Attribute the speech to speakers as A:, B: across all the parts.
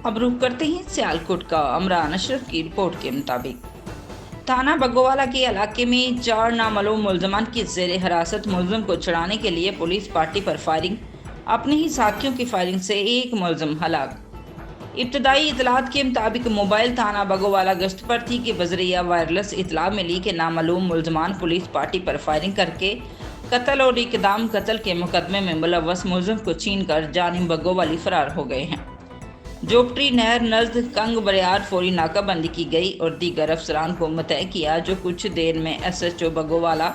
A: अब रुक करते हैं सियालकोट का। अमरान अशरफ की रिपोर्ट के मुताबिक थाना बग्गोवाला के इलाके में 4 नामालूम मुलजमान की जेर हिरासत मुलजम को छुड़ाने के लिए पुलिस पार्टी पर फायरिंग। अपने ही साथियों की फायरिंग से एक मुलजम हलाक। इब्तदाई इतलात के मुताबिक मोबाइल थाना बग्गोवाला गश्त पर थी कि बजरिया वायरलेस इतला मिली कि नामालूम मुलजमान पुलिस पार्टी पर फायरिंग करके कत्ल और इकदाम कत्ल के मुकदमे में मुलव्वस मुलजम को छीन कर जानिब बग्गोवाली फरार हो गए हैं। जोपट्री नहर नज़द कंग बरियार फौरी नाकाबंदी की गई और दीगर अफसरान को मुतय किया, जो कुछ देर में SHO बग्गोवाला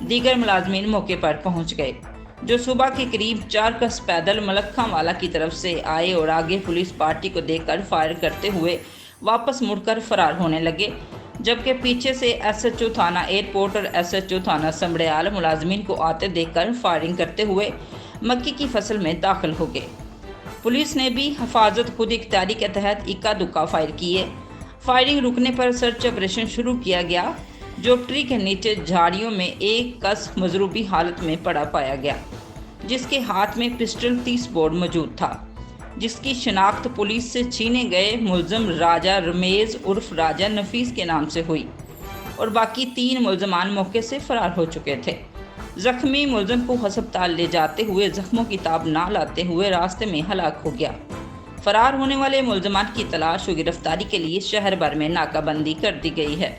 A: दीगर मुलाजमीन मौके पर पहुंच गए, जो सुबह के करीब 4 कस पैदल मलक्खावाला की तरफ से आए और आगे पुलिस पार्टी को देखकर फायर करते हुए वापस मुड़कर फरार होने लगे, जबकि पीछे से SHO थाना एयरपोर्ट और SHO थाना समड़याल मुलाजमीन को आते देखकर फायरिंग करते हुए मक्की की फसल में दाखिल हो गए। पुलिस ने भी हिफाजत खुद इख्तियारी के तहत इक्का दुक्का फायर किए। फायरिंग रुकने पर सर्च ऑपरेशन शुरू किया गया। जोपट्री के नीचे झाड़ियों में एक कस मजरूबी हालत में पड़ा पाया गया, जिसके हाथ में पिस्टल 30 बोर मौजूद था, जिसकी शिनाख्त पुलिस से छीने गए मुलजम राजा रमेज उर्फ राजा नफीस के नाम से हुई और बाकी 3 मुलजमान मौके से फरार हो चुके थे। जख्मी मुलजम को अस्पताल ले जाते हुए जख्मों की ताब ना लाते हुए रास्ते में हलाक हो गया। फरार होने वाले मुलजमान की तलाश और गिरफ्तारी के लिए शहर भर में नाकाबंदी कर दी गई है।